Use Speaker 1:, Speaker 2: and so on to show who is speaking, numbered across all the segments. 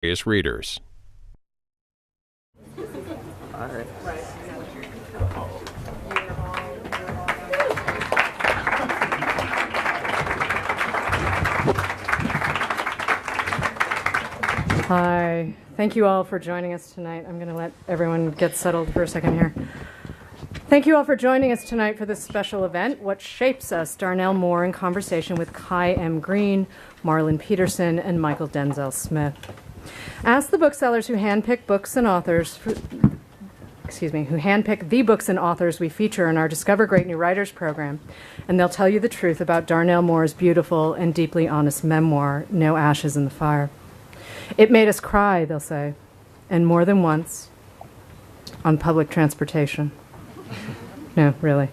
Speaker 1: various readers.
Speaker 2: All right.
Speaker 3: Hi. Thank you all for joining us tonight. I'm going to let everyone get settled for a second here. Thank you all for joining us tonight for this special event, What Shapes Us, Darnell Moore in conversation with Kai M. Green, Marlon Peterson, and Michael Denzel Smith. Ask the booksellers who handpick books and authors who handpick the books and authors we feature in our Discover Great New Writers program, and they'll tell you the truth about Darnell Moore's beautiful and deeply honest memoir, No Ashes in the Fire. It made us cry, they'll say, and more than once, on public transportation. No, really.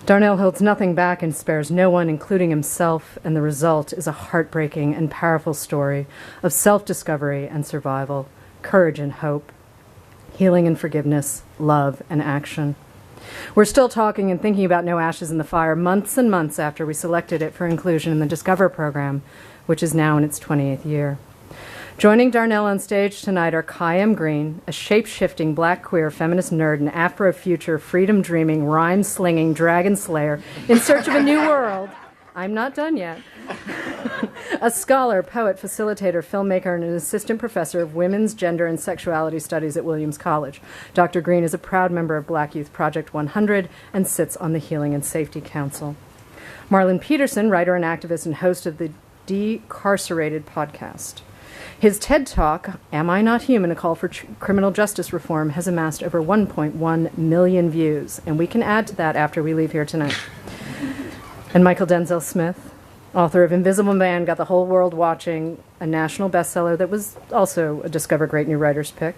Speaker 3: Darnell holds nothing back and spares no one, including himself, and the result is a heartbreaking and powerful story of self-discovery and survival, courage and hope, healing and forgiveness, love and action. We're still talking and thinking about No Ashes in the Fire months and months after we selected it for inclusion in the Discover program, which is now in its 28th year. Joining Darnell on stage tonight are Kai M. Green, a shape-shifting black queer feminist nerd and Afro-future freedom-dreaming, rhyme-slinging dragon slayer in search of a new world. I'm not done yet. A scholar, poet, facilitator, filmmaker, and an assistant professor of women's, gender, and sexuality studies at Williams College. Dr. Green is a proud member of Black Youth Project 100 and sits on the Healing and Safety Council. Marlon Peterson, writer and activist and host of the Decarcerated podcast. His TED Talk, Am I Not Human? A Call for Criminal Justice Reform, has amassed over 1.1 million views, and we can add to that after we leave here tonight. And Michael Denzel Smith, author of Invisible Man, Got the Whole World Watching, a national bestseller that was also a Discover Great New Writers pick.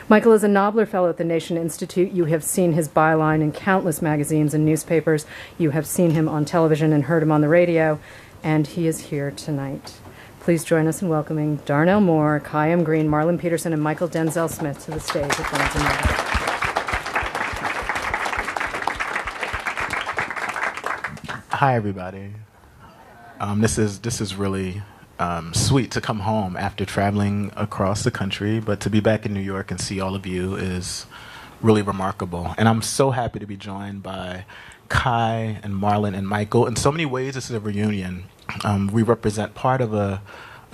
Speaker 3: Michael is a Nobler Fellow at the Nation Institute. You have seen his byline in countless magazines and newspapers. You have seen him on television and heard him on the radio, and he is here tonight. Please join us in welcoming Darnell Moore, Kai M. Green, Marlon Peterson, and Michael Denzel Smith to the stage at Barnes & Noble.
Speaker 4: Hi, everybody. This is really sweet to come home after traveling across the country, but to be back in New York and see all of you is really remarkable. And I'm so happy to be joined by Kai and Marlon and Michael. In so many ways, this is a reunion. We represent part of a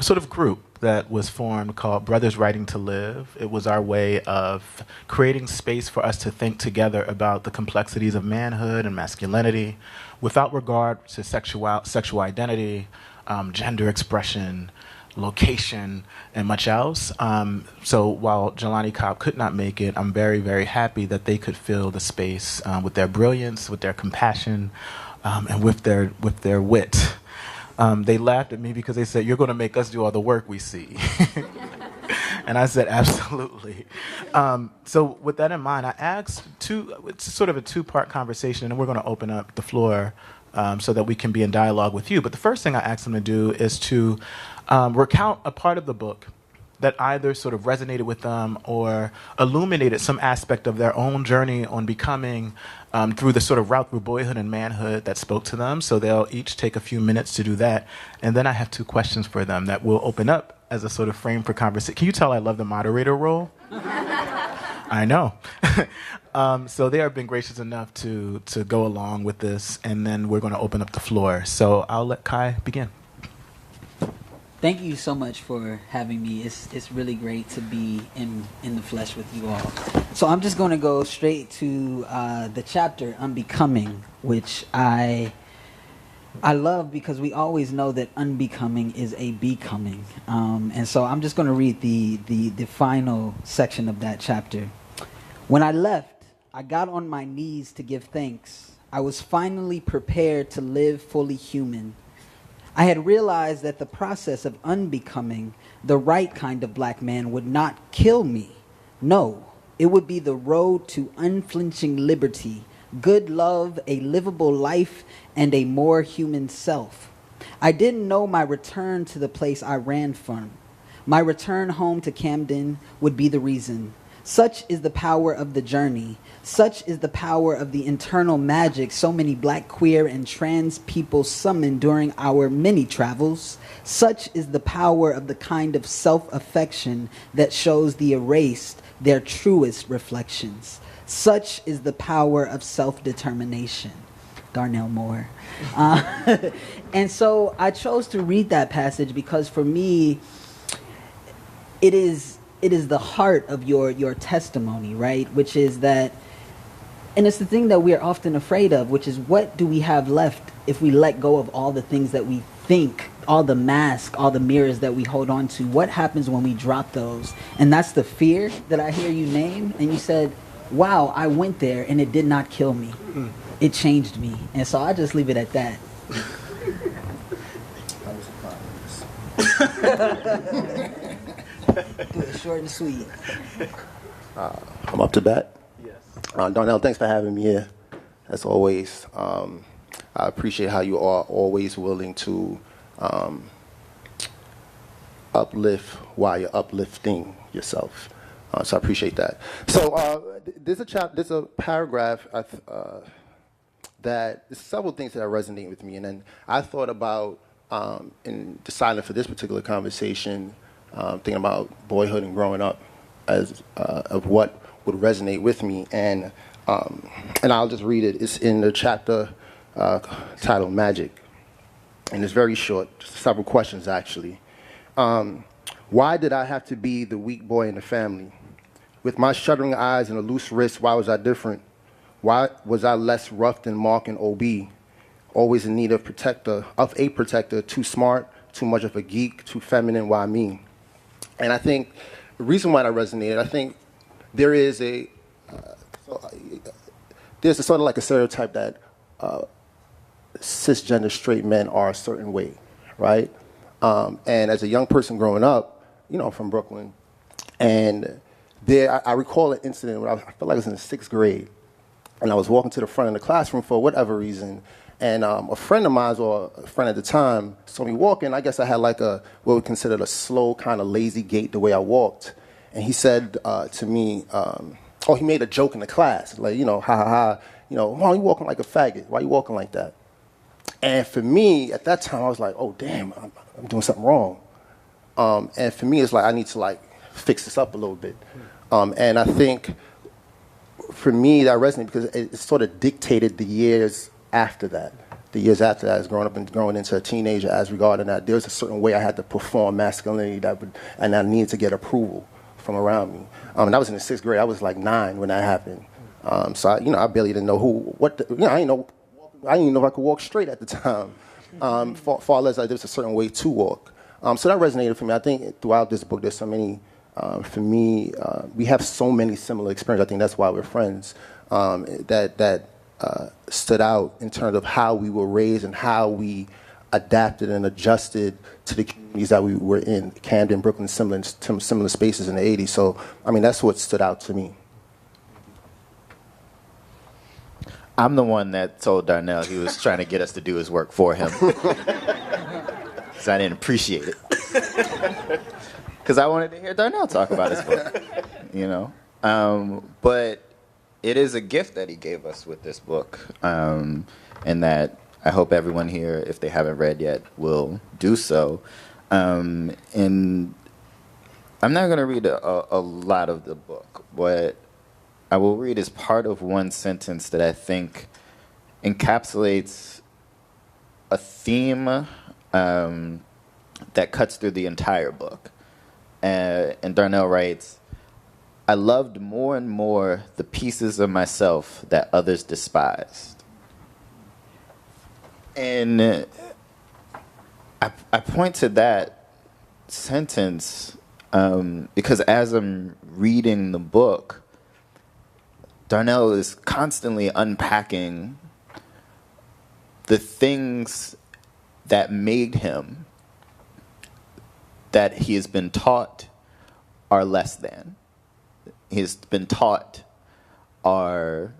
Speaker 4: sort of group that was formed called Brothers Writing to Live. It was our way of creating space for us to think together about the complexities of manhood and masculinity without regard to sexual identity, gender expression, location, and much else. So while Jelani Cobb could not make it, I'm very, very happy that they could fill the space with their brilliance, with their compassion, and with their wit. They laughed at me because they said, "You're going to make us do all the work we see." And I said, absolutely. So with that in mind, I asked it's sort of a two-part conversation, and we're going to open up the floor so that we can be in dialogue with you. But the first thing I asked them to do is to recount a part of the book that either sort of resonated with them or illuminated some aspect of their own journey on becoming through the sort of route through boyhood and manhood that spoke to them. So they'll each take a few minutes to do that. And then I have two questions for them that will open up as a sort of frame for conversation. Can you tell I love the moderator role? I know. So they have been gracious enough to go along with this, and then we're going to open up the floor. So I'll let Kai begin.
Speaker 2: Thank you so much for having me. It's really great to be in the flesh with you all. So I'm just going to go straight to the chapter Unbecoming, which I love because we always know that unbecoming is a becoming. And so I'm just going to read the final section of that chapter. When I left, I got on my knees to give thanks. I was finally prepared to live fully human. I had realized that the process of unbecoming the right kind of black man would not kill me. No, it would be the road to unflinching liberty, good love, a livable life, and a more human self. I didn't know my return to the place I ran from. My return home to Camden would be the reason. Such is the power of the journey. Such is the power of the internal magic so many black, queer, and trans people summon during our many travels. Such is the power of the kind of self-affection that shows the erased their truest reflections. Such is the power of self-determination. Darnell Moore. And so I chose to read that passage because for me, it is the heart of your testimony, right? Which is that, and it's the thing that we're often afraid of, which is what do we have left if we let go of all the things that we think, all the masks, all the mirrors that we hold on to? What happens when we drop those? And that's the fear that I hear you name. And you said, wow, I went there and it did not kill me. It changed me. And so I just leave it at that. Do it short and sweet.
Speaker 1: I'm up to bat.
Speaker 4: Yes.
Speaker 1: Darnell, thanks for having me here. As always, I appreciate how you are always willing to uplift while you're uplifting yourself. So I appreciate that. So there's a paragraph that there's several things that are resonating with me, and then I thought about in deciding for this particular conversation, thinking about boyhood and growing up as of what would resonate with me, and I'll just read it. It's in the chapter titled Magic, and it's very short, just several questions actually. Why did I have to be the weak boy in the family? With my shuddering eyes and a loose wrist, why was I different? Why was I less rough than Mark and OB? Always in need of a protector, too smart, too much of a geek, too feminine, why me? And I think the reason why that resonated, I think there is there's a sort of like a stereotype that cisgender straight men are a certain way, right? And as a young person growing up, from Brooklyn, and I recall an incident where I felt like I was in the 6th grade, and I was walking to the front of the classroom for whatever reason, and a friend of mine, or a friend at the time, saw me walking. I guess I had like what we considered a slow, kind of lazy gait the way I walked. And he said to me, he made a joke in the class, like, ha ha ha, why are you walking like a faggot? Why are you walking like that? And for me, at that time, I was like, oh, damn, I'm doing something wrong. And for me, it's like I need to like fix this up a little bit. And I think for me, that resonated because it sort of dictated the years after that. The years after that, as growing up and growing into a teenager, as regarding that, there was a certain way I had to perform masculinity and I needed to get approval from around me. And I was in the 6th grade. I was like 9 when that happened. So I barely didn't know I didn't know if I could walk straight at the time. Far less like there was a certain way to walk. So that resonated for me. I think throughout this book, there's so many. For me, we have so many similar experiences. I think that's why we're friends. That stood out in terms of how we were raised and how we adapted and adjusted to the communities that we were in, Camden, Brooklyn, similar spaces in the 80s. So, that's what stood out to me.
Speaker 5: I'm the one that told Darnell he was trying to get us to do his work for him. So I didn't appreciate it. Because I wanted to hear Darnell talk about his book, But it is a gift that he gave us with this book, and that I hope everyone here, if they haven't read yet, will do so. And I'm not going to read a lot of the book. What I will read is part of one sentence that I think encapsulates a theme that cuts through the entire book. And Darnell writes, I loved more and more the pieces of myself that others despised. And I point to that sentence because as I'm reading the book, Darnell is constantly unpacking the things that made him, that he has been taught are less than. He has been taught are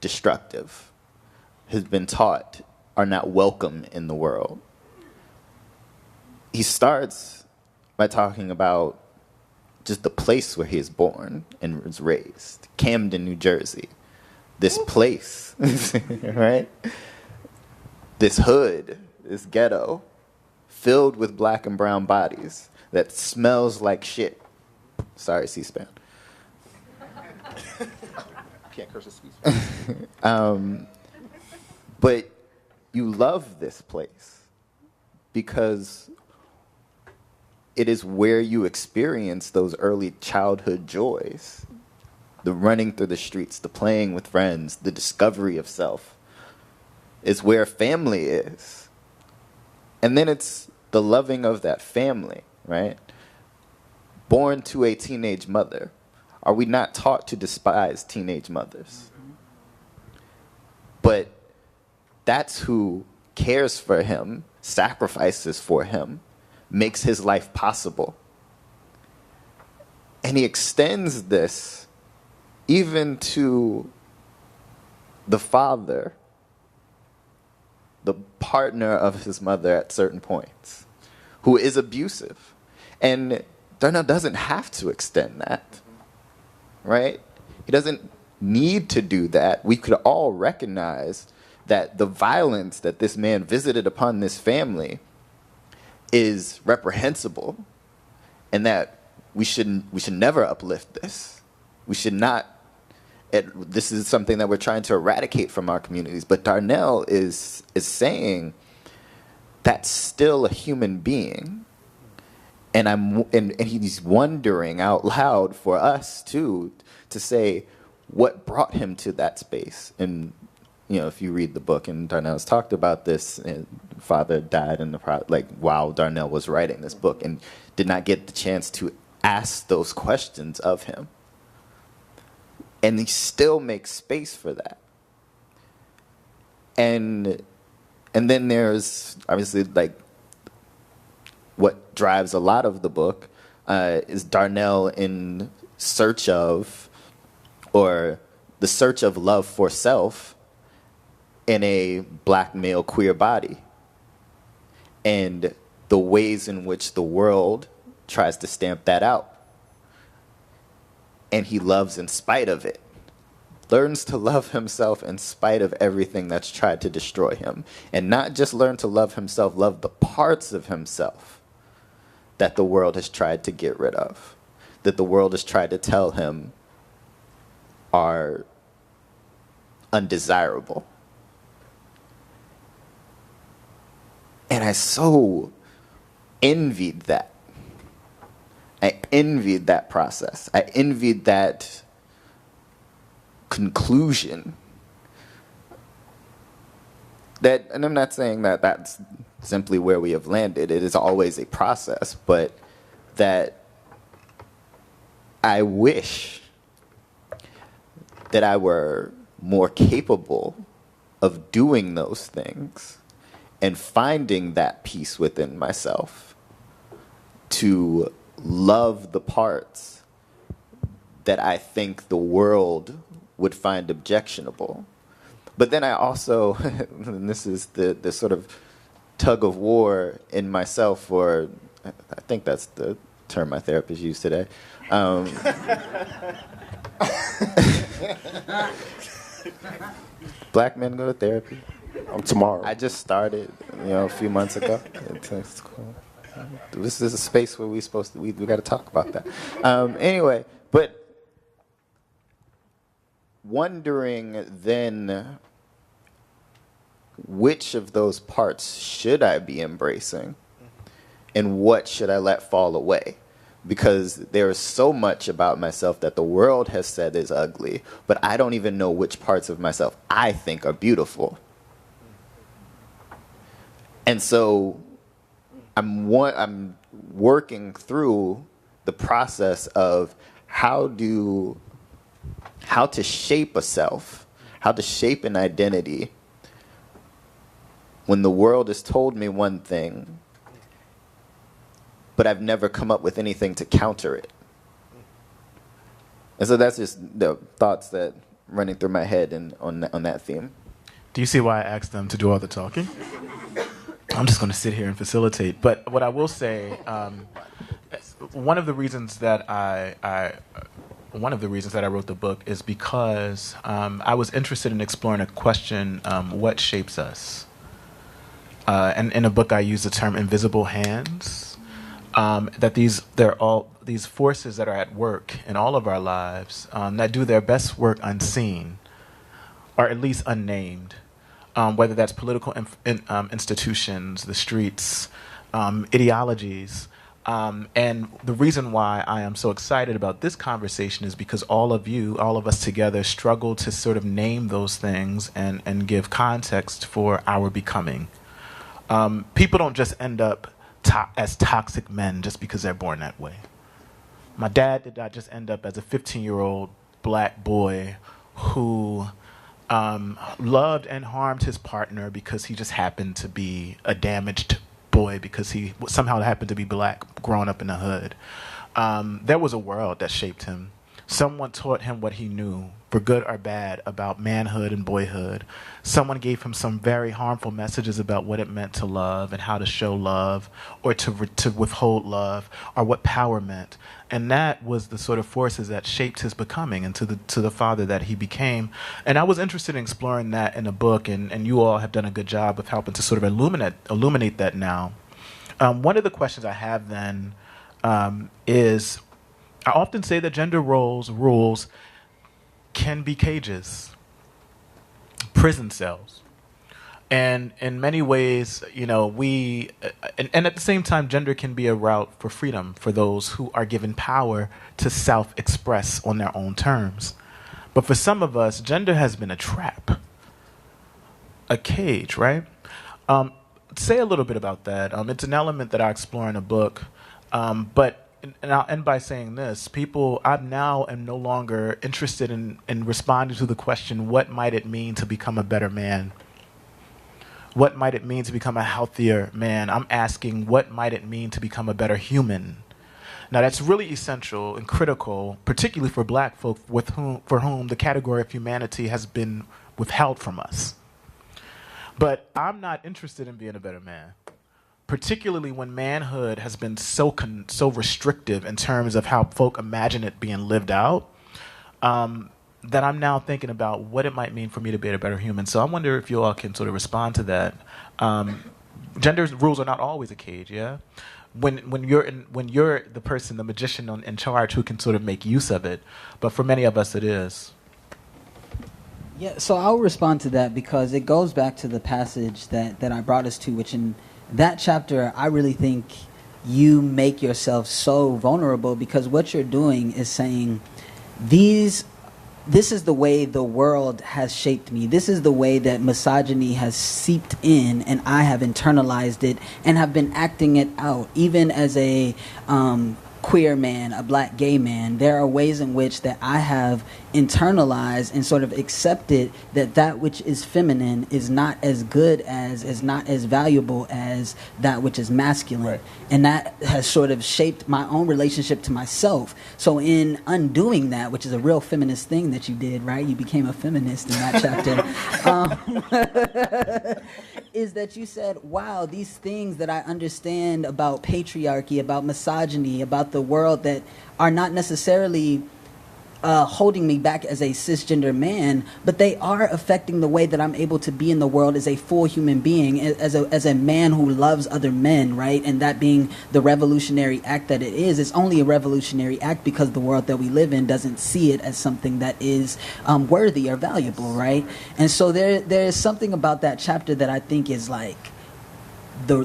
Speaker 5: destructive. Has been taught are not welcome in the world. He starts by talking about just the place where he is born and was raised, Camden, New Jersey. This place, right? This hood, this ghetto, filled with black and brown bodies that smells like shit. Sorry, C-SPAN.
Speaker 1: Can't curse a C-SPAN.
Speaker 5: But you love this place because it is where you experience those early childhood joys. The running through the streets, the playing with friends, the discovery of self. It's where family is. And then it's the loving of that family, right? Born to a teenage mother. Are we not taught to despise teenage mothers? But that's who cares for him, sacrifices for him, makes his life possible. And he extends this even to the father, the partner of his mother at certain points, who is abusive. And Darnell doesn't have to extend that, right? He doesn't need to do that. We could all recognize that the violence that this man visited upon this family is reprehensible, and that we should never uplift this. We should not. This is something that we're trying to eradicate from our communities. But Darnell is saying that's still a human being, and he's wondering out loud for us too to say what brought him to that space. And if you read the book, and Darnell's talked about this, and father died in while Darnell was writing this book, and did not get the chance to ask those questions of him. And he still makes space for that. And then there's obviously what drives a lot of the book is Darnell in search of, or the search of love for self in a black male queer body, and the ways in which the world tries to stamp that out. And he loves in spite of it. Learns to love himself in spite of everything that's tried to destroy him. And not just learn to love himself, love the parts of himself that the world has tried to get rid of, that the world has tried to tell him are undesirable. And I so envied that. I envied that process. I envied that conclusion. And I'm not saying that that's simply where we have landed. It is always a process, but that I wish that I were more capable of doing those things and finding that peace within myself to love the parts that I think the world would find objectionable. But then I also, and this is the sort of tug of war in myself, or I think that's the term my therapist used today. Black men go to therapy.
Speaker 1: Tomorrow.
Speaker 5: I just started, a few months ago. It's cool. This is a space where we got to talk about that. Anyway, but wondering then which of those parts should I be embracing and what should I let fall away? Because there is so much about myself that the world has said is ugly, but I don't even know which parts of myself I think are beautiful. And so I'm working through the process of how to shape a self, how to shape an identity when the world has told me one thing, but I've never come up with anything to counter it. And so that's just the thoughts that running through my head and on that theme.
Speaker 4: Do you see why I asked them to do all the talking? I'm just going to sit here and facilitate. But what I will say, one of the reasons that I wrote the book is because I was interested in exploring a question: what shapes us? And in a book, I use the term "invisible hands." That they're all these forces that are at work in all of our lives that do their best work unseen, or at least unnamed. Whether that's political institutions, the streets, ideologies. And the reason why I am so excited about this conversation is because all of us together, struggle to sort of name those things and give context for our becoming. People don't just end up as toxic men just because they're born that way. My dad did not just end up as a 15-year-old black boy who loved and harmed his partner because he just happened to be a damaged boy because he somehow happened to be black growing up in the hood. There was a world that shaped him. Someone taught him what he knew, for good or bad, about manhood and boyhood. Someone gave him some very harmful messages about what it meant to love and how to show love or to withhold love or what power meant. And that was the sort of forces that shaped his becoming into the father that he became. And I was interested in exploring that in a book, and you all have done a good job of helping to sort of illuminate that now. One of the questions I have then is, I often say that gender rules can be cages, prison cells. And in many ways, and at the same time, gender can be a route for freedom for those who are given power to self-express on their own terms. But for some of us, gender has been a trap, a cage, right? Say a little bit about that. It's an element that I explore in a book, but and I'll end by saying this. I now am no longer interested in responding to the question, what might it mean to become a better man? What might it mean to become a healthier man? I'm asking, what might it mean to become a better human? Now, that's really essential and critical, particularly for black folk for whom the category of humanity has been withheld from us. But I'm not interested in being a better man, particularly when manhood has been so restrictive in terms of how folk imagine it being lived out, that I'm now thinking about what it might mean for me to be a better human. So I wonder if you all can sort of respond to that. Gender rules are not always a cage, yeah? When you're the person, the magician in charge who can sort of make use of it, but for many of us it is.
Speaker 2: Yeah, so I'll respond to that because it goes back to the passage that I brought us to, which in that chapter, I really think you make yourself so vulnerable because what you're doing is saying, this is the way the world has shaped me. This is the way that misogyny has seeped in, and I have internalized it and have been acting it out. Even as a queer man, a black gay man, there are ways in which that I have internalized and sort of accepted that which is feminine is not as good as, is not as valuable as that which is masculine. Right. And that has sort of shaped my own relationship to myself. So in undoing that, which is a real feminist thing that you did, right? You became a feminist in that chapter. Is that you said, wow, these things that I understand about patriarchy, about misogyny, about the world that are not necessarily holding me back as a cisgender man, but they are affecting the way that I'm able to be in the world as a full human being, as a man who loves other men, right? And that being the revolutionary act that it is. It's only a revolutionary act because the world that we live in doesn't see it as something that is worthy or valuable, right? And so there is something about that chapter that I think is like the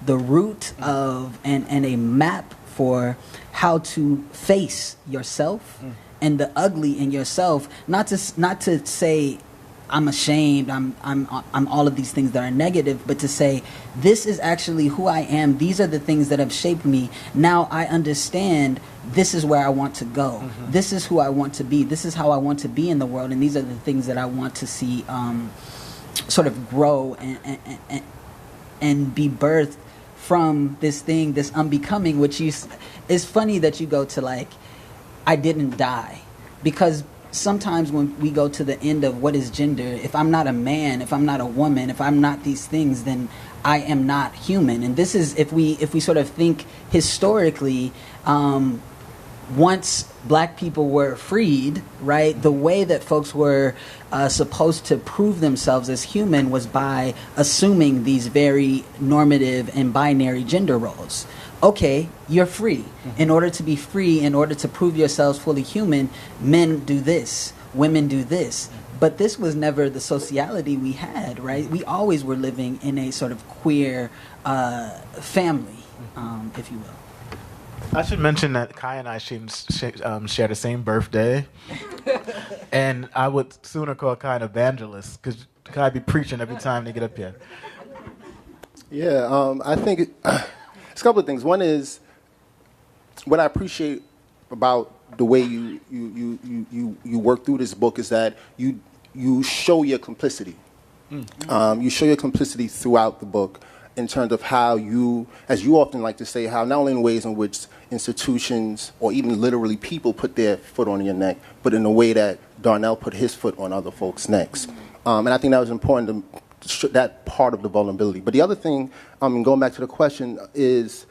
Speaker 2: root of and a map for how to face yourself and the ugly in yourself, not to say I'm ashamed, I'm all of these things that are negative, but to say this is actually who I am. These are the things that have shaped me. Now I understand this is where I want to go. Mm-hmm. This is who I want to be. This is how I want to be in the world, and these are the things that I want to see sort of grow and be birthed from this thing, this unbecoming. Which is funny that you go to like, I didn't die, because sometimes when we go to the end of what is gender, if I'm not a man, if I'm not a woman, if I'm not these things, then I am not human. And this is, if we sort of think historically, once black people were freed, right, the way that folks were supposed to prove themselves as human was by assuming these very normative and binary gender roles. Okay, you're free. In order to be free, in order to prove yourselves fully human, men do this, women do this. But this was never the sociality we had, right? We always were living in a sort of queer family, if you will.
Speaker 4: I should mention that Kai and I share the same birthday, and I would sooner call Kai an evangelist because Kai be preaching every time they get up here.
Speaker 1: Yeah, I think it's a couple of things. One is what I appreciate about the way you work through this book is that you show your complicity. You show your complicity throughout the book in terms of how you, as you often like to say, how not only in ways in which institutions or even literally people put their foot on your neck, but in a way that Darnell put his foot on other folks' necks. And I think that was important to show that part of the vulnerability. But the other thing, going back to the question, is,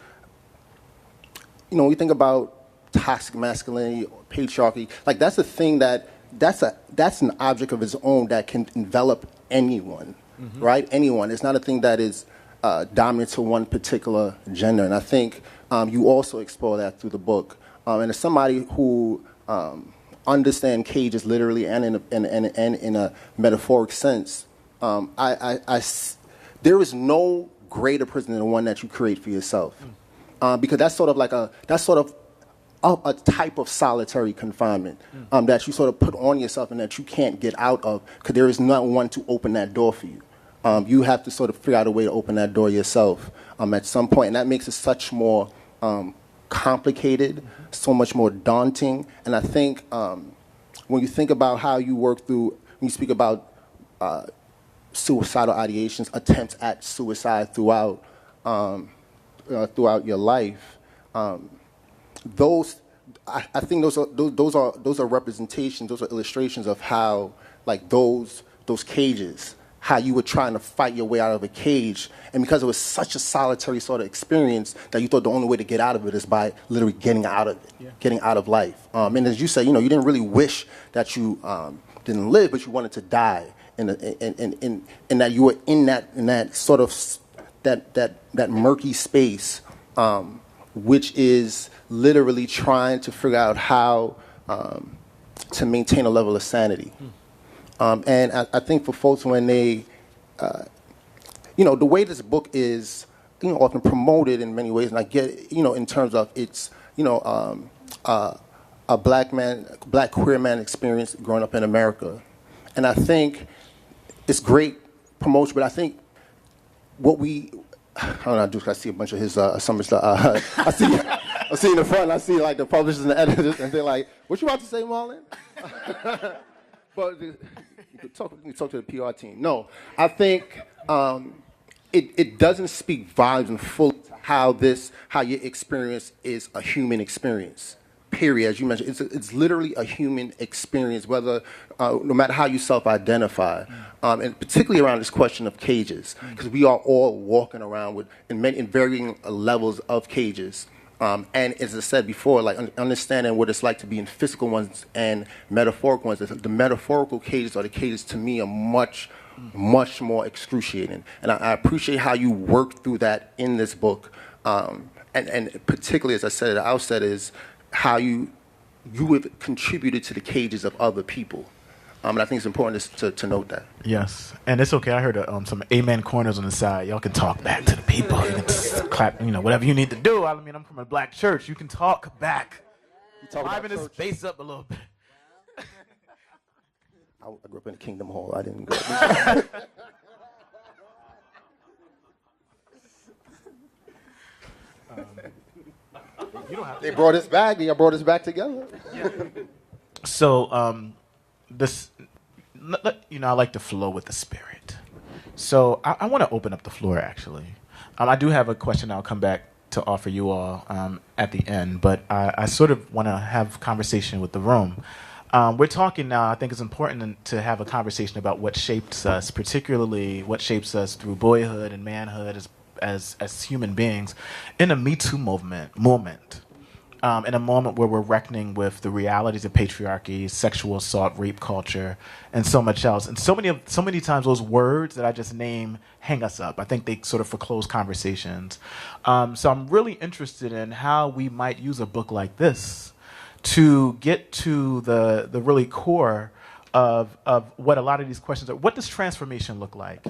Speaker 1: when we think about toxic masculinity or patriarchy, like that's a thing that's an object of its own that can envelop anyone, right? Anyone. It's not a thing that is dominant to one particular gender. And I think you also explore that through the book. And as somebody who understands cages literally and in a metaphoric sense, there is no greater prison than the one that you create for yourself. Because that's sort of a type of solitary confinement that you sort of put on yourself and that you can't get out of because there is not one to open that door for you. You have to sort of figure out a way to open that door yourself at some point, and that makes it such more complicated, so much more daunting. And I think when you think about how you work through, when you speak about suicidal ideations, attempts at suicide throughout your life, I think those are representations, those are illustrations of how, like, those cages, how you were trying to fight your way out of a cage, and because it was such a solitary sort of experience that you thought the only way to get out of it is by literally getting out of it, getting out of life. And as you say, you didn't really wish that you didn't live, but you wanted to die, and that you were in that sort of that murky space, which is literally trying to figure out how to maintain a level of sanity. And I think for folks when they, the way this book is, often promoted in many ways, and I get, in terms of its, a black queer man experience growing up in America. And I think it's great promotion, but I think what I don't know, I see a bunch of his summer stuff. I see in the front, I see like the publishers and the editors, and they're like, "What you about to say, Marlon?" But you can talk to the PR team. No, I think it doesn't speak volumes and full how your experience is a human experience. Period. As you mentioned, it's literally a human experience, whether no matter how you self-identify, and particularly around this question of cages, because we are all walking around in varying levels of cages. And as I said before, like understanding what it's like to be in physical ones and metaphorical ones. The metaphorical cages or the cages to me are much more excruciating. And I appreciate how you work through that in this book. And particularly, as I said at the outset, is how you have contributed to the cages of other people. And I think it's important to note that.
Speaker 4: Yes, and it's okay. I heard some amen corners on the side. Y'all can talk back to the people. You can clap, whatever you need to do. I mean, I'm from a black church. You can talk back. Liven this space up a little bit.
Speaker 1: I grew up in the Kingdom Hall. I didn't go. They brought us back. They brought us back together.
Speaker 4: So, I like to flow with the spirit. So I want to open up the floor, actually. I do have a question I'll come back to offer you all at the end, but I sort of want to have conversation with the room. We're talking now, I think it's important to have a conversation about what shapes us, particularly what shapes us through boyhood and manhood as human beings in a Me Too moment. In a moment where we're reckoning with the realities of patriarchy, sexual assault, rape culture, and so much else. And so many times those words that I just named hang us up. I think they sort of foreclose conversations. So I'm really interested in how we might use a book like this to get to the really core of what a lot of these questions are. What does transformation look like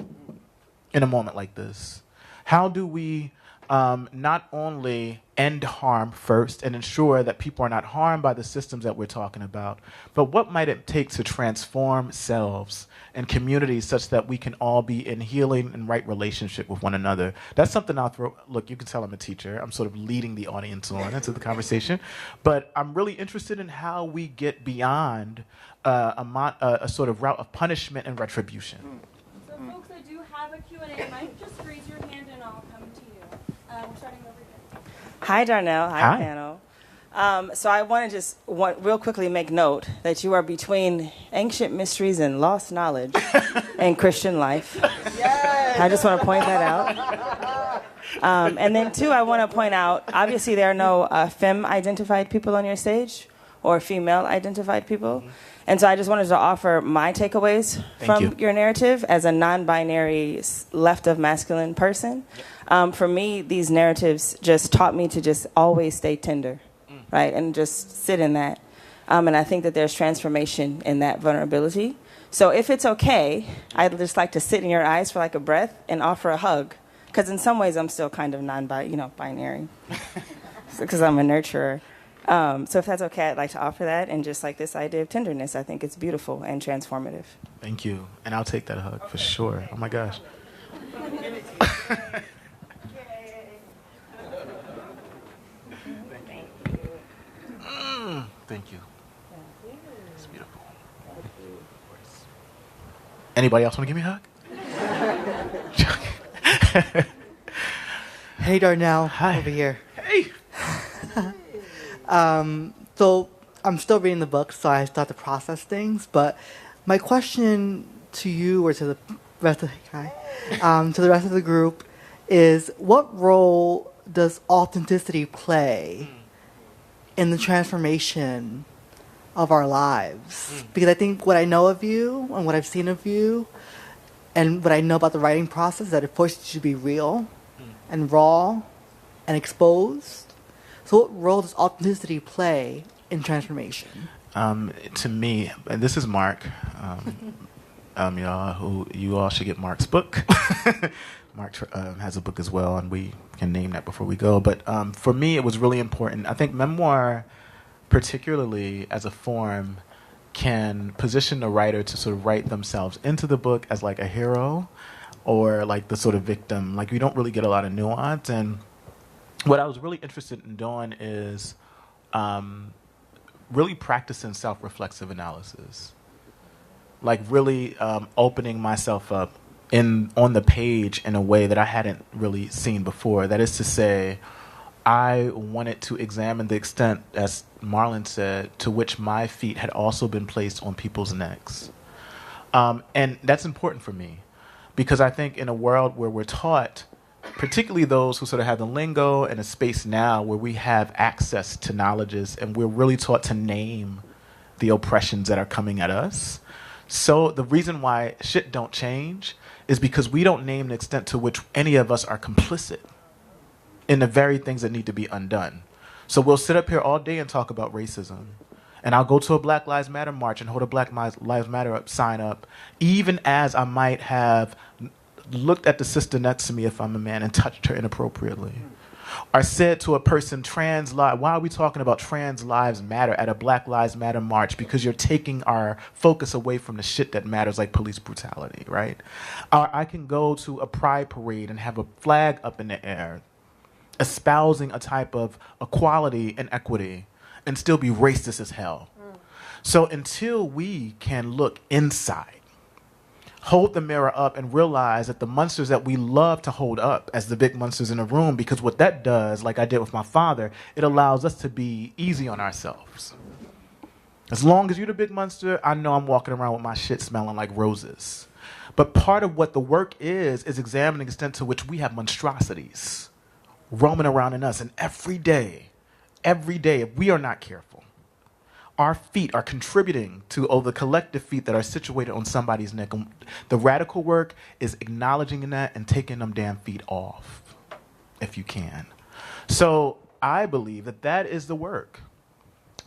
Speaker 4: in a moment like this? How do we not only end harm first and ensure that people are not harmed by the systems that we're talking about, but what might it take to transform selves and communities such that we can all be in healing and right relationship with one another? That's something I'll throw. Look, you can tell I'm a teacher. I'm sort of leading the audience on into the conversation, but I'm really interested in how we get beyond a sort of route of punishment and retribution.
Speaker 6: So folks, I do have a Q&A mic. Just raise your hand and I'll come to you. We're starting over here.
Speaker 7: Hi, Darnell.
Speaker 4: Hi.
Speaker 7: Panel. So I want to just real quickly make note that you are between ancient mysteries and lost knowledge in Christian life. Yes. I just want to point that out. And then, two, I want to point out, obviously there are no femme-identified people on your stage or female-identified people. Mm-hmm. And so I just wanted to offer my takeaways from your narrative as a non-binary left of masculine person. For me, these narratives just taught me to just always stay tender, right, and just sit in that. And I think that there's transformation in that vulnerability. So if it's okay, I'd just like to sit in your eyes for like a breath and offer a hug, because in some ways I'm still kind of binary, because I'm a nurturer. So if that's okay, I'd like to offer that, and just like this idea of tenderness, I think it's beautiful and transformative.
Speaker 4: Thank you, and I'll take that hug for sure. Oh my gosh. Thank you. It's beautiful. Anybody else want to give me a hug?
Speaker 8: Hey, Darnell.
Speaker 4: Hi.
Speaker 8: Over here.
Speaker 4: Hey.
Speaker 8: So I'm still reading the book, so I still have to process things. But my question to you or to the rest of to the rest of the group is: what role does authenticity play in the transformation of our lives? Because I think what I know of you and what I've seen of you and what I know about the writing process is that it forces you to be real and raw and exposed. So what role does authenticity play in transformation?
Speaker 4: To me, and this is Mark, y'all, you all should get Mark's book. Mark has a book as well, and we can name that before we go. But for me, it was really important. I think memoir, particularly as a form, can position the writer to sort of write themselves into the book as like a hero or like the sort of victim. Like, we don't really get a lot of nuance. And what I was really interested in doing is really practicing self-reflexive analysis. Like really opening myself up on the page in a way that I hadn't really seen before. That is to say, I wanted to examine the extent, as Marlon said, to which my feet had also been placed on people's necks. And that's important for me, because I think in a world where we're taught, particularly those who sort of have the lingo and a space now where we have access to knowledges and we're really taught to name the oppressions that are coming at us. So the reason why shit don't change is because we don't name the extent to which any of us are complicit in the very things that need to be undone. So we'll sit up here all day and talk about racism. And I'll go to a Black Lives Matter march and hold a Black Lives Matter sign up, even as I might have looked at the sister next to me if I'm a man and touched her inappropriately. Or said to a person, why are we talking about trans lives matter at a Black Lives Matter march? Because you're taking our focus away from the shit that matters, like police brutality, right? Or I can go to a pride parade and have a flag up in the air, espousing a type of equality and equity, and still be racist as hell. So until we can look inside, hold the mirror up and realize that the monsters that we love to hold up as the big monsters in the room, because what that does, like I did with my father, it allows us to be easy on ourselves. As long as you're the big monster, I know I'm walking around with my shit smelling like roses. But part of what the work is examining the extent to which we have monstrosities roaming around in us. And every day, if we are not careful, our feet are contributing to the collective feet that are situated on somebody's neck. The radical work is acknowledging that and taking them damn feet off, if you can. So I believe that is the work.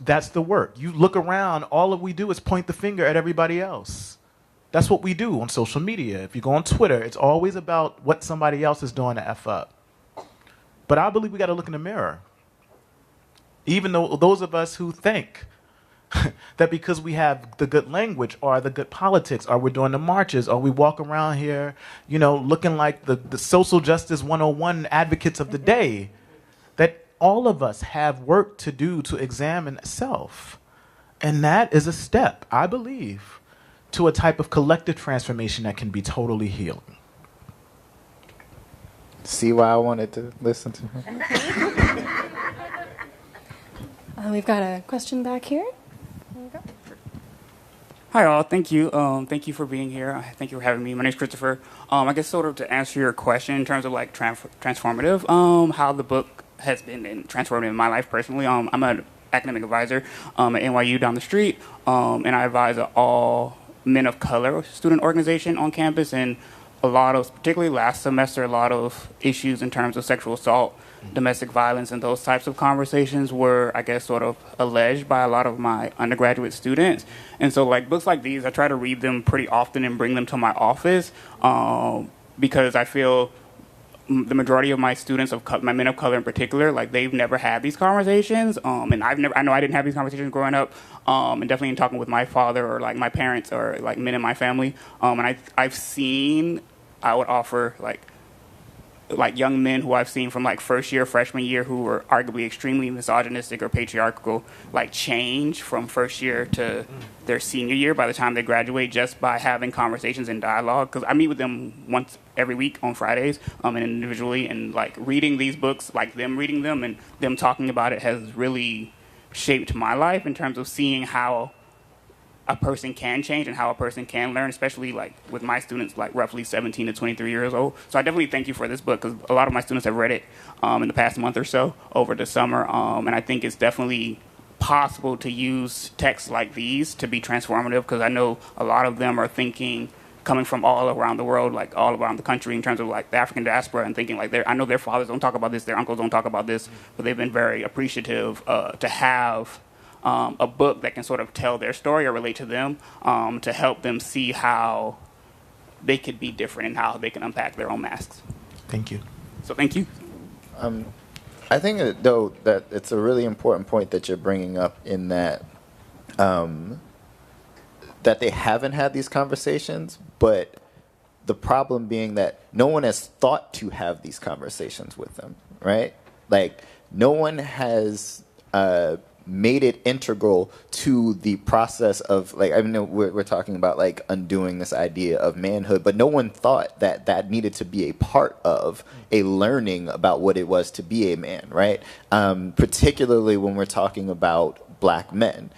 Speaker 4: That's the work. You look around, all we do is point the finger at everybody else. That's what we do on social media. If you go on Twitter, it's always about what somebody else is doing to F up. But I believe we got to look in the mirror. Even though those of us who think that because we have the good language or the good politics or we're doing the marches or we walk around here, looking like the social justice 101 advocates of the day, that all of us have work to do to examine self. And that is a step, I believe, to a type of collective transformation that can be totally healing.
Speaker 5: See why I wanted to listen to him?
Speaker 6: We've got a question back here. There we go.
Speaker 9: Hi, all. Thank you. Thank you for being here. Thank you for having me. My name's Christopher. I guess sort of to answer your question in terms of like transformative, how the book has been transformative in my life personally. I'm an academic advisor at NYU down the street, and I advise an all men of color student organization on campus. And a lot of, particularly last semester, a lot of issues in terms of sexual assault, domestic violence, and those types of conversations were, I guess, sort of alleged by a lot of my undergraduate students. And so, like, books like these, I try to read them pretty often and bring them to my office because I feel the majority of my students, my men of color in particular, like, they've never had these conversations. And I know I didn't have these conversations growing up, and definitely in talking with my father or, like, my parents or, like, men in my family. And I've seen, I would offer, like young men who I've seen from like first year, freshman year, who were arguably extremely misogynistic or patriarchal, like change from first year to their senior year by the time they graduate just by having conversations and dialogue. Because I meet with them once every week on Fridays and individually, and like reading these books, like them reading them and them talking about it has really shaped my life in terms of seeing how a person can change and how a person can learn, especially like with my students, like roughly 17 to 23 years old. So I definitely thank you for this book because a lot of my students have read it in the past month or so over the summer. And I think it's definitely possible to use texts like these to be transformative because I know a lot of them are thinking, coming from all around the world, like all around the country in terms of like the African diaspora, and thinking like I know their fathers don't talk about this, their uncles don't talk about this, but they've been very appreciative to have a book that can sort of tell their story or relate to them to help them see how they could be different and how they can unpack their own masks.
Speaker 4: Thank you.
Speaker 9: So thank you.
Speaker 5: I think, though, that it's a really important point that you're bringing up in that that they haven't had these conversations, but the problem being that no one has thought to have these conversations with them, right? Like, no one has made it integral to the process of, like, I mean, we're talking about, like, undoing this idea of manhood, but no one thought that that needed to be a part of a learning about what it was to be a man, right? Particularly when we're talking about black men.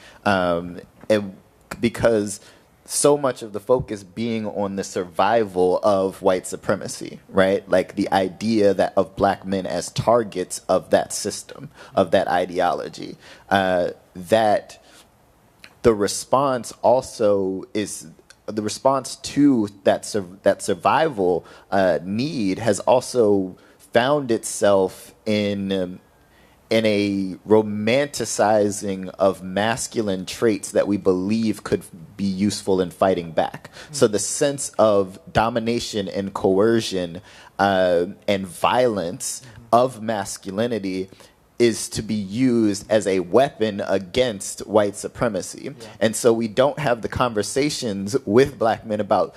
Speaker 5: Because so much of the focus being on the survival of white supremacy, right? Like the idea that of black men as targets of that system, of that ideology, that the response also is the response to that survival need has also found itself in a romanticizing of masculine traits that we believe could be useful in fighting back. So the sense of domination and coercion and violence of masculinity is to be used as a weapon against white supremacy. And so we don't have the conversations with black men about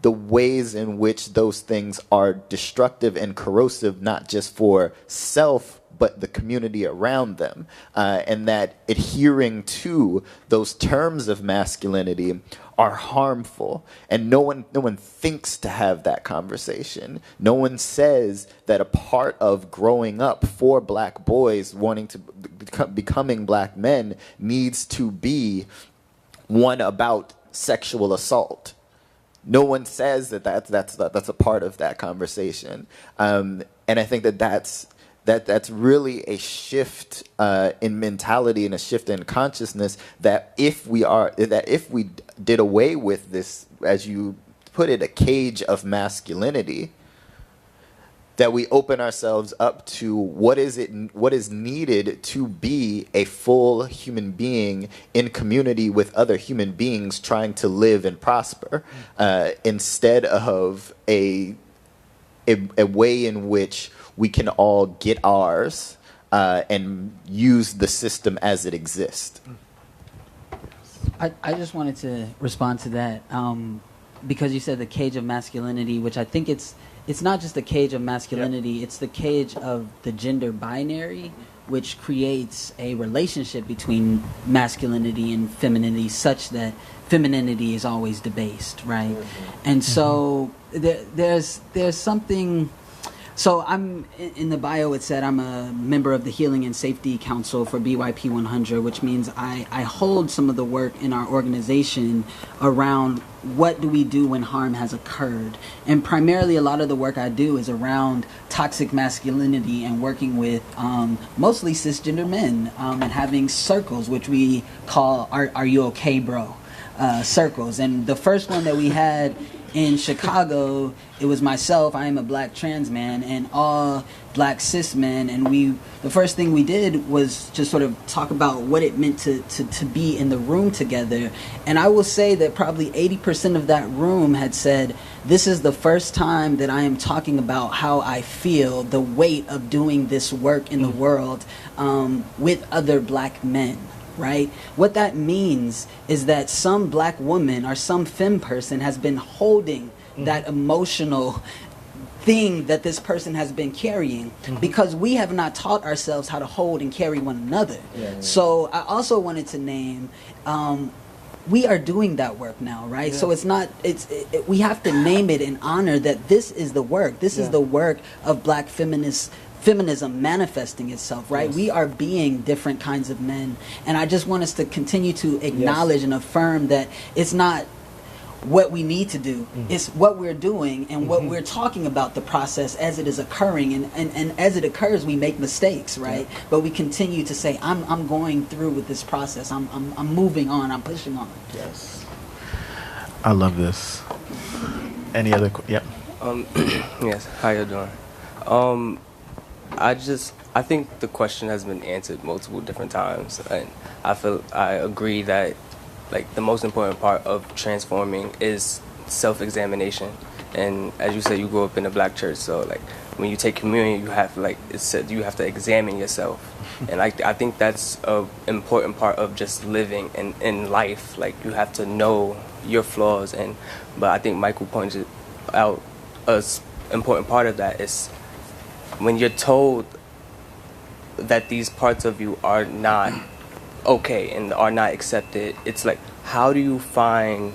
Speaker 5: the ways in which those things are destructive and corrosive, not just for self, but the community around them, and that adhering to those terms of masculinity are harmful, and no one thinks to have that conversation. No one says that a part of growing up for black boys wanting to becoming black men needs to be one about sexual assault. No one says that's a part of that conversation, and I think that's really a shift in mentality and a shift in consciousness. That if we did away with this, as you put it, a cage of masculinity, that we open ourselves up to what is needed to be a full human being in community with other human beings trying to live and prosper, instead of a way in which we can all get ours and use the system as it exists.
Speaker 2: I just wanted to respond to that because you said the cage of masculinity, which I think it's not just the cage of masculinity, it's the cage of the gender binary, which creates a relationship between masculinity and femininity such that femininity is always debased, right? And so there's something. So I'm in the bio. It said I'm a member of the Healing and Safety Council for BYP 100, which means I hold some of the work in our organization around what do we do when harm has occurred. And primarily a lot of the work I do is around toxic masculinity and working with mostly cisgender men and having circles, which we call Are You Okay, Bro? Circles. And the first one that we had in Chicago, it was myself, I am a black trans man, and all black cis men, and the first thing we did was just sort of talk about what it meant to be in the room together. And I will say that probably 80% of that room had said, this is the first time that I am talking about how I feel, the weight of doing this work in the world with other black men. Right? What that means is that some black woman or some femme person has been holding that emotional thing that this person has been carrying because we have not taught ourselves how to hold and carry one another. So I also wanted to name we are doing that work now, right? So it's not we have to name it and honor that this is the work. This is the work of black feminism manifesting itself, right? We are being different kinds of men, and I just want us to continue to acknowledge and affirm that it's not what we need to do, it's what we're doing and what we're talking about, the process as it is occurring, and as it occurs we make mistakes, right? But we continue to say I'm going through with this process, I'm moving on, I'm pushing on.
Speaker 4: Yes, I love this. Any other
Speaker 10: yes, how you doing? I think the question has been answered multiple different times, and I agree that like the most important part of transforming is self-examination. And as you said, you grew up in a black church, so like when you take communion, you have you have to examine yourself, and I think that's an important part of just living in life. Like you have to know your flaws, but I think Michael pointed out an important part of that is when you're told that these parts of you are not okay and are not accepted, it's like, how do you find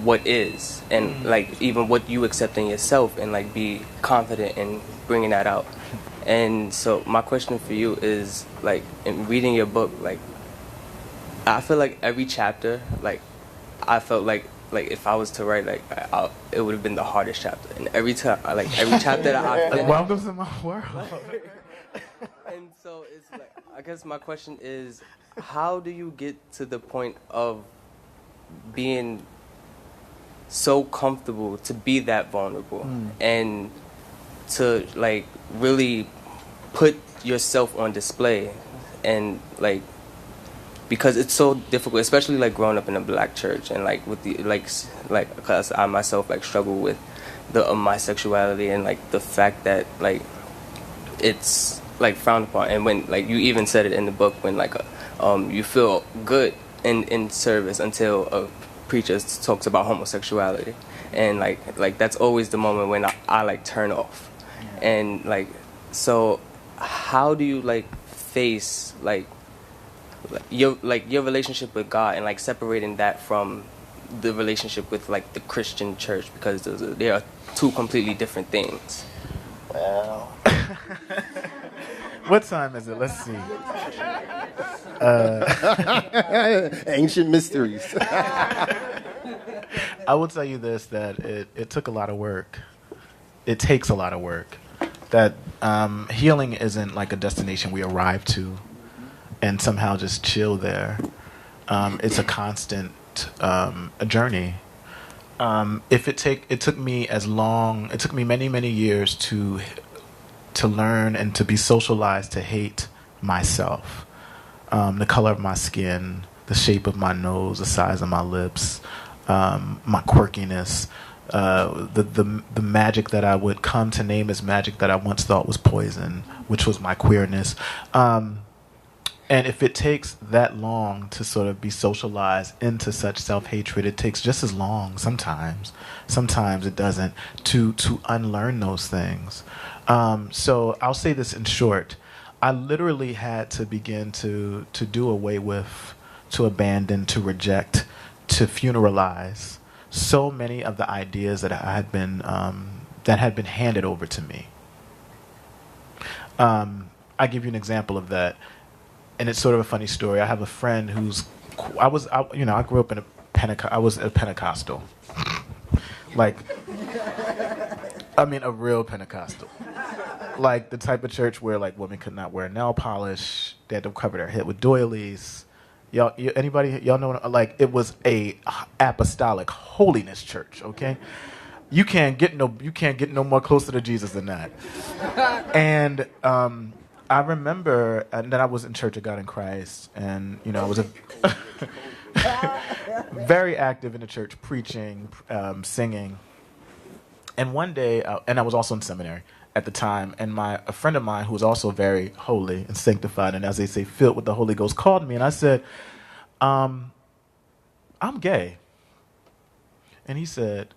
Speaker 10: what is, and like even what you accept in yourself, and like be confident in bringing that out. And so my question for you is, like, in reading your book, like I feel like every chapter, like I felt like if I was to write, like it would have been the hardest chapter. And every chapter that I finished,
Speaker 4: welcome to my world.
Speaker 10: And so it's like, I guess my question is, how do you get to the point of being so comfortable to be that vulnerable and to like really put yourself on display, and like, because it's so difficult, especially like growing up in a black church, and like with the like because I myself like struggle with the my sexuality, and like the fact that like it's like frowned upon. And when like you even said it in the book, when like you feel good in service until a preacher talks about homosexuality, and like that's always the moment when I like turn off. And like, so how do you like face your relationship with God and like separating that from the relationship with like the Christian church, because they are two completely different things.
Speaker 4: Well, what time is it? Let's see.
Speaker 1: Ancient mysteries.
Speaker 4: I will tell you this, that it took a lot of work. It takes a lot of work. That healing isn't like a destination we arrive to and somehow just chill there. It's a constant a journey. It took me many, many years to learn and to be socialized to hate myself. The color of my skin, the shape of my nose, the size of my lips, my quirkiness, the magic that I would come to name as magic that I once thought was poison, which was my queerness. And if it takes that long to sort of be socialized into such self-hatred, it takes just as long sometimes it doesn't, to unlearn those things. So I'll say this in short. I literally had to begin to do away with, to abandon, to reject, to funeralize so many of the ideas that had been handed over to me. I give you an example of that, and it's sort of a funny story. I have a friend I grew up in I was a Pentecostal, like, I mean, a real Pentecostal. Like the type of church where like women could not wear nail polish, they had to cover their head with doilies. Y'all know, like, it was a apostolic holiness church, okay? You can't get no more closer to Jesus than that. And I remember, and then I was in Church of God in Christ, and I was very active in the church, preaching, singing. And one day, and I was also in seminary at the time, and a friend of mine who was also very holy and sanctified, and as they say, filled with the Holy Ghost, called me, and I said, I'm gay. And he said,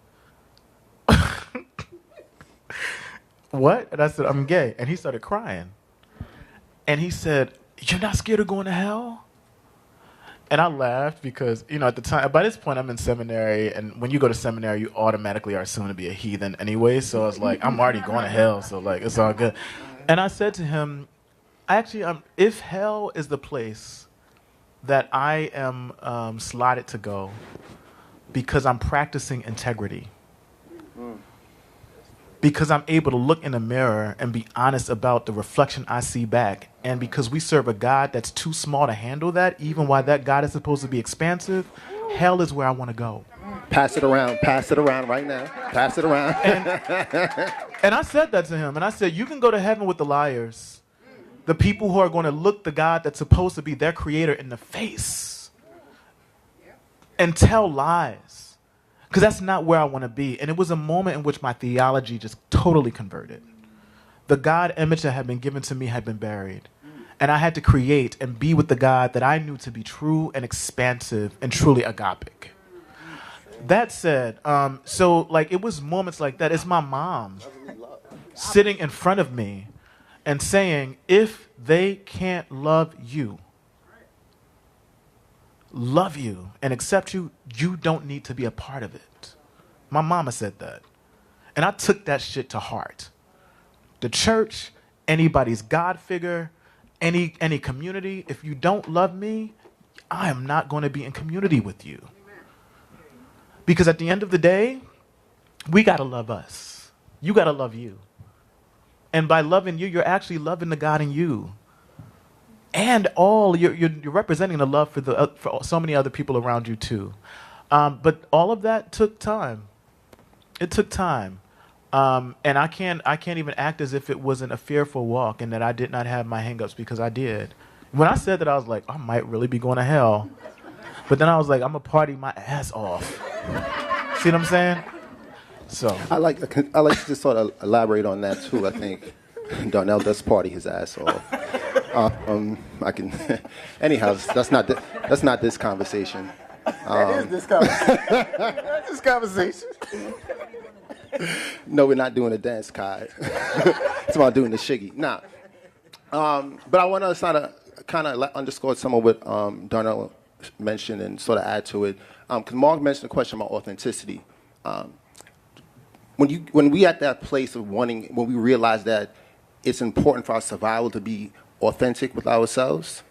Speaker 4: what? And I said, I'm gay. And he started crying. And he said, you're not scared of going to hell? And I laughed because, at the time, by this point, I'm in seminary, and when you go to seminary, you automatically are assumed to be a heathen anyway. So I was like, I'm already going to hell, so like, it's all good. And I said to him, if hell is the place that I am slotted to go because I'm practicing integrity, because I'm able to look in the mirror and be honest about the reflection I see back, and because we serve a God that's too small to handle that, even while that God is supposed to be expansive, hell is where I want to go.
Speaker 1: Pass it around right now. Pass it around.
Speaker 4: And I said that to him, and I said, you can go to heaven with the liars, the people who are going to look the God that's supposed to be their creator in the face and tell lies. Because that's not where I want to be. And it was a moment in which my theology just totally converted. The God image that had been given to me had been buried. And I had to create and be with the God that I knew to be true and expansive and truly agapic. That said, so like it was moments like that. It's my mom sitting in front of me and saying, if they can't love you and accept you, you don't need to be a part of it. My mama said that. And I took that shit to heart. The church, anybody's God figure, any community, if you don't love me, I am not going to be in community with you. Because at the end of the day, we got to love us. You got to love you. And by loving you, you're actually loving the God in you. And you're representing the love for so many other people around you too, but all of that took time. It took time, and I can't even act as if it wasn't a fearful walk and that I did not have my hangups, because I did. When I said that, I was like, I might really be going to hell, but then I was like, I'm gonna party my ass off. See what I'm saying? So
Speaker 1: I like to just sort of elaborate on that too. I think Darnell does party his ass off. I can. Anyhow, that's not this conversation.
Speaker 5: That is this conversation. That's this conversation.
Speaker 1: No, we're not doing a dance, Kai. It's about doing the shiggy. Nah. But I want to sort of kind of underscore some of what Darnell mentioned and sort of add to it. Because Mark mentioned the question about authenticity. When we at that place of wanting, when we realize that it's important for our survival to be authentic with ourselves,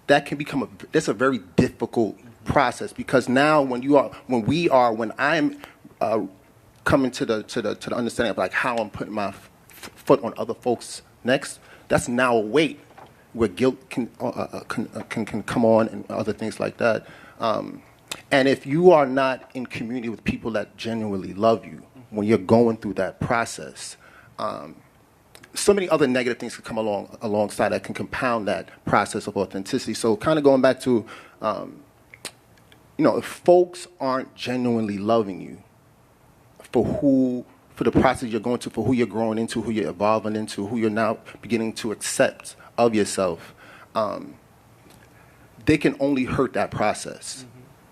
Speaker 1: that can become that's a very difficult process, because now when I am coming to the understanding of like how I'm putting my foot on other folks' necks, that's now a weight where guilt can come on and other things like that. And if you are not in community with people that genuinely love you when you're going through that process, so many other negative things can come alongside that can compound that process of authenticity. So kind of going back to, if folks aren't genuinely loving you for the process you're going through, for who you're growing into, who you're evolving into, who you're now beginning to accept of yourself, they can only hurt that process.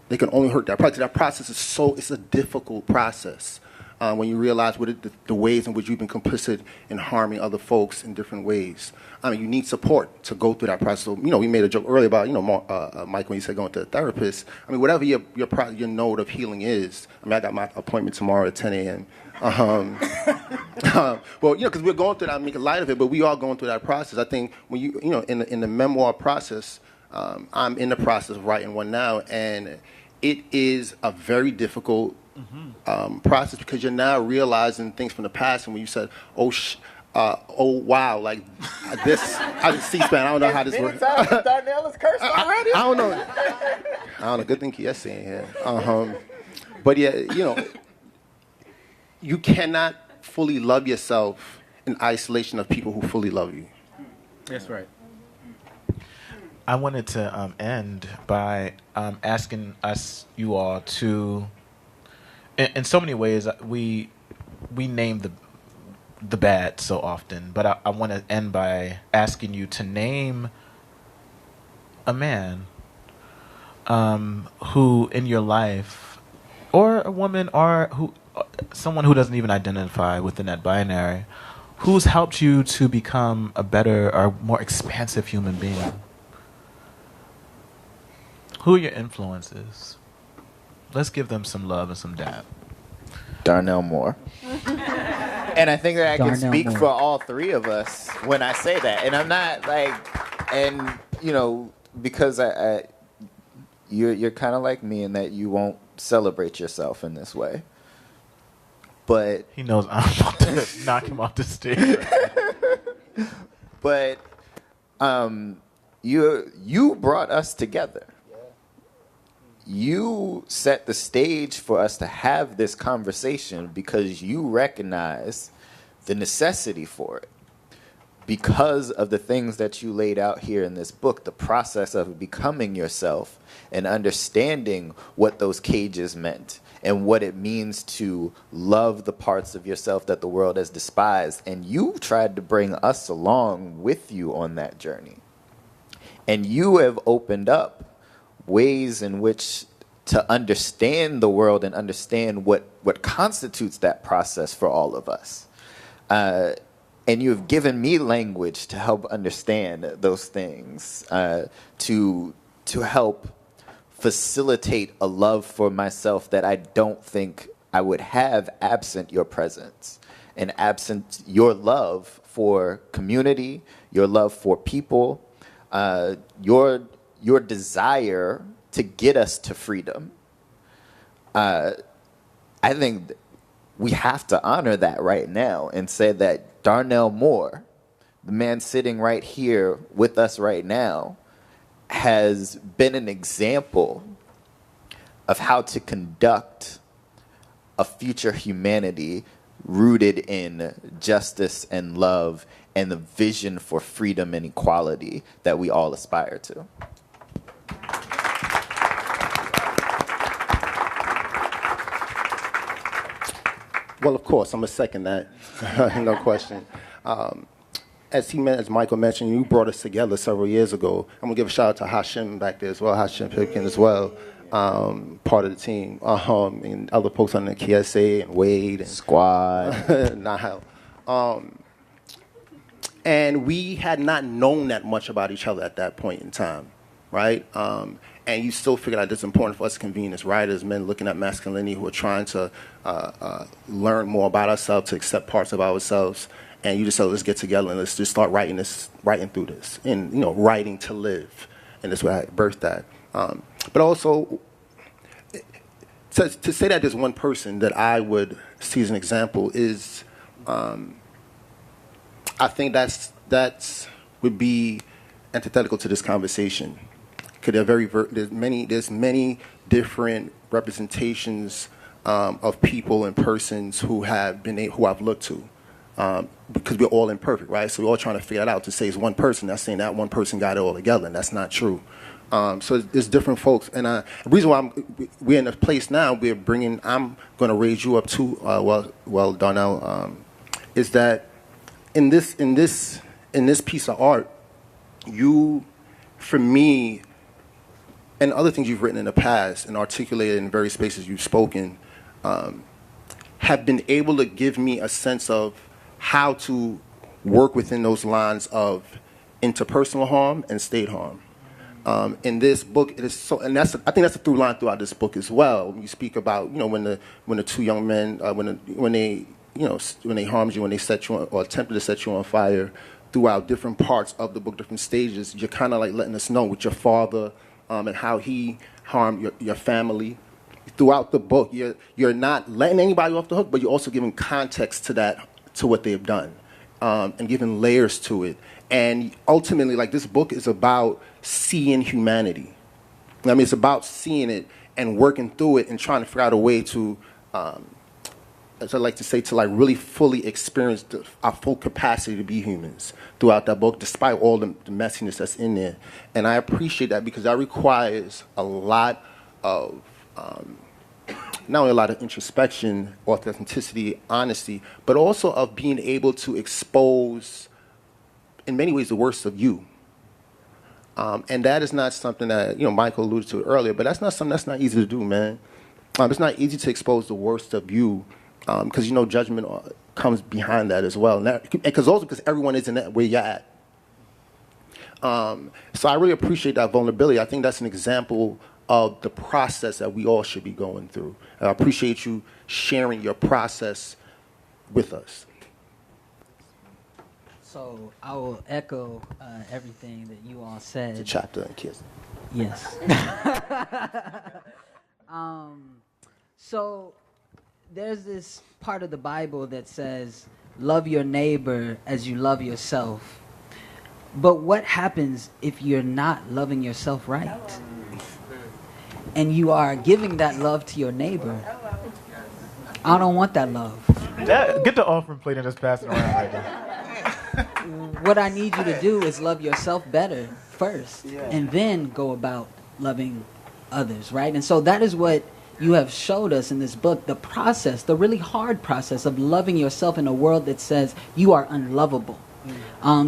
Speaker 1: They can only hurt that process. That process it's a difficult process. When you realize what the ways in which you've been complicit in harming other folks in different ways. I mean, you need support to go through that process. So, we made a joke earlier about, Mike, when you said going to a therapist. I mean, whatever your node of healing is. I mean, I got my appointment tomorrow at 10 a.m. Well, because we're going through that, I make light of it, but we are going through that process. I think when in the memoir process, I'm in the process of writing one now, and it is a very difficult process, because you're now realizing things from the past, and when you said, oh wow, like this, I just C-SPAN, I don't know how this works.
Speaker 5: Darnell is cursed already?
Speaker 1: I don't know. Good thing Kies ain't here. But yeah, you cannot fully love yourself in isolation of people who fully love you.
Speaker 11: That's right.
Speaker 4: I wanted to end by asking you all to, in so many ways, we name the bad so often, but I want to end by asking you to name a man who in your life, or a woman, or someone who doesn't even identify within that binary, who's helped you to become a better or more expansive human being. Who are your influences? Let's give them some love and some dap.
Speaker 5: Darnell Moore. And I think that I can speak for all three of us when I say that. And I'm not because you're kind of like me in that you won't celebrate yourself in this way. But
Speaker 4: he knows I'm about to knock him off the stage.
Speaker 5: But you brought us together. You set the stage for us to have this conversation because you recognize the necessity for it. Because of the things that you laid out here in this book, the process of becoming yourself and understanding what those cages meant and what it means to love the parts of yourself that the world has despised. And you tried to bring us along with you on that journey. And you have opened up ways in which to understand the world and understand what constitutes that process for all of us. And you have given me language to help understand those things, to help facilitate a love for myself that I don't think I would have absent your presence and absent your love for community, your love for people, your desire to get us to freedom. I think we have to honor that right now and say that Darnell Moore, the man sitting right here with us right now, has been an example of how to conduct a future humanity rooted in justice and love and the vision for freedom and equality that we all aspire to.
Speaker 1: Well, of course, I'm going to second that. No question. As Michael mentioned, you brought us together several years ago. I'm going to give a shout out to Hashim back there as well, Hashim Pipkin as well, part of the team, and other folks on the KSA and Wade. And
Speaker 5: Squad.
Speaker 1: Nahel. And we had not known that much about each other at that point in time, right? And you still figured out it's important for us to convene as writers, men looking at masculinity who are trying to learn more about ourselves, to accept parts of ourselves. And you just said, let's get together and let's just start writing through this, and writing to live. And that's why I birthed that. But also, to say that there's one person that I would see as an example is, I think that's would be antithetical to this conversation. Because there's many different representations of people and persons who I've looked to, because we're all imperfect, right? So we're all trying to figure it out. To say it's one person, that's saying that one person got it all together, and that's not true. So there's different folks, and the reason why we're in a place now, I'm going to raise you up too. Well, Darnell, is that in this piece of art, you, for me, and other things you've written in the past and articulated in various spaces you've spoken, have been able to give me a sense of how to work within those lines of interpersonal harm and state harm. In this book, it is so, and I think that's a through line throughout this book as well. You speak about, when the two young men, when they harmed you, when they set you on, or attempted to set you on fire, throughout different parts of the book, different stages, you're kind of like letting us know with your father, and how he harmed your family. Throughout the book, you're not letting anybody off the hook, but you're also giving context to what they've done, and giving layers to it. And ultimately, like, this book is about seeing humanity. I mean, it's about seeing it and working through it and trying to figure out a way to, as I like to say, to like really fully experience our full capacity to be humans throughout that book, despite all the messiness that's in there. And I appreciate that, because that requires a lot of, not only a lot of introspection, authenticity, honesty, but also of being able to expose, in many ways, the worst of you. And that is not something that, Michael alluded to earlier, but that's not something that's not easy to do, man. It's not easy to expose the worst of you, because, judgment comes behind that as well. Because everyone isn't that where you're at. So I really appreciate that vulnerability. I think that's an example of the process that we all should be going through. I appreciate you sharing your process with us.
Speaker 2: So I will echo everything that you all said.
Speaker 1: It's a chapter in Kiss.
Speaker 2: Yes. So there's this part of the Bible that says, love your neighbor as you love yourself. But what happens if you're not loving yourself right? And you are giving that love to your neighbor? I don't want that love.
Speaker 4: Get the offering plate and just pass it around right now.
Speaker 2: What I need you to do is love yourself better first, and then go about loving others, right? And so that is what you have showed us in this book, the process, the really hard process of loving yourself in a world that says you are unlovable.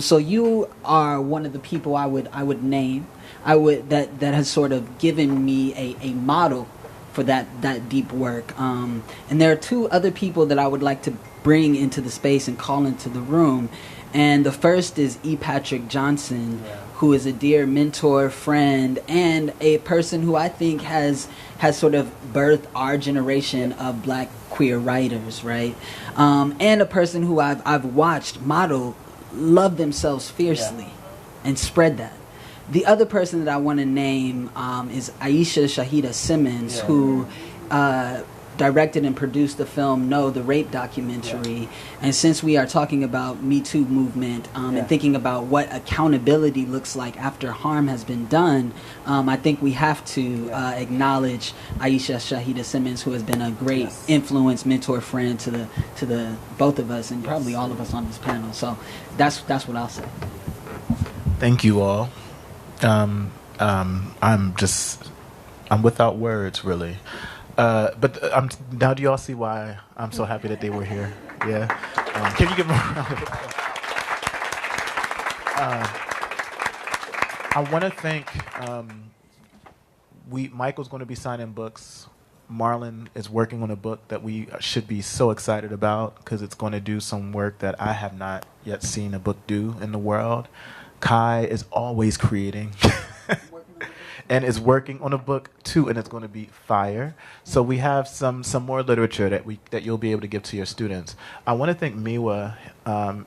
Speaker 2: So you are one of the people I would name, that has sort of given me a model for that deep work. And there are two other people that I would like to bring into the space and call into the room. And the first is E. Patrick Johnson, who is a dear mentor, friend, and a person who I think has sort of birthed our generation of black queer writers, right? And a person who I've watched model love themselves fiercely and spread that. The other person that I want to name is Aisha Shahida Simmons, who directed and produced the film No, the Rape documentary. And since we are talking about Me Too movement and thinking about what accountability looks like after harm has been done, I think we have to acknowledge Aisha Shahida Simmons, who has been a great influence, mentor, friend to the both of us and probably all of us on this panel. So that's what I'll say.
Speaker 4: Thank you all. I'm without words, really. But now do you all see why I'm so happy that they were here? Yeah? Can you give them a round of applause? I want to thank, Michael's going to be signing books Marlon is working on a book that we should be so excited about because it's going to do some work that I have not yet seen a book do in the world. Kai is always creating and is working on a book too, and it's going to be fire. So we have some more literature that you'll be able to give to your students. I want to thank Miwa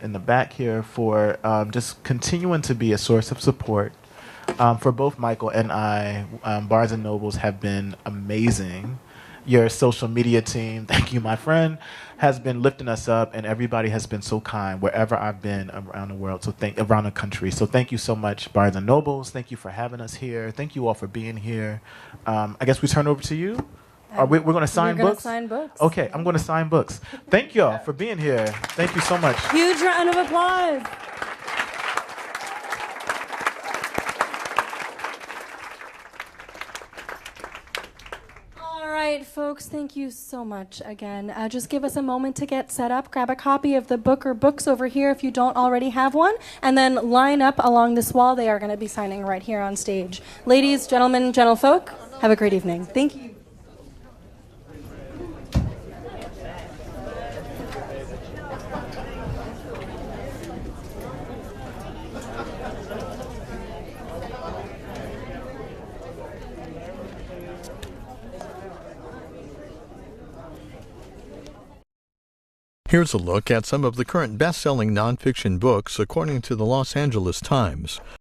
Speaker 4: in the back here for just continuing to be a source of support. For both Michael and I, Barnes & Nobles have been amazing. Your social media team, thank you, my friend, has been lifting us up, and everybody has been so kind wherever I've been around the world, around the country. So thank you so much, Barnes & Nobles. Thank you for having us here. Thank you all for being here. I guess we turn over to you. We're going to sign
Speaker 6: We're gonna
Speaker 4: books?
Speaker 6: sign books.
Speaker 4: Okay, I'm going to sign books. Thank y'all for being here. Thank you so much.
Speaker 6: Huge round of applause. All right, folks, thank you so much again. Just give us a moment to get set up. Grab a copy of the book or books over here if you don't already have one, and then line up along this wall. They are going to be signing right here on stage. Ladies, gentlemen, gentlefolk, have a great evening. Thank you.
Speaker 11: Here's a look at some of the current best-selling nonfiction books according to the Los Angeles Times.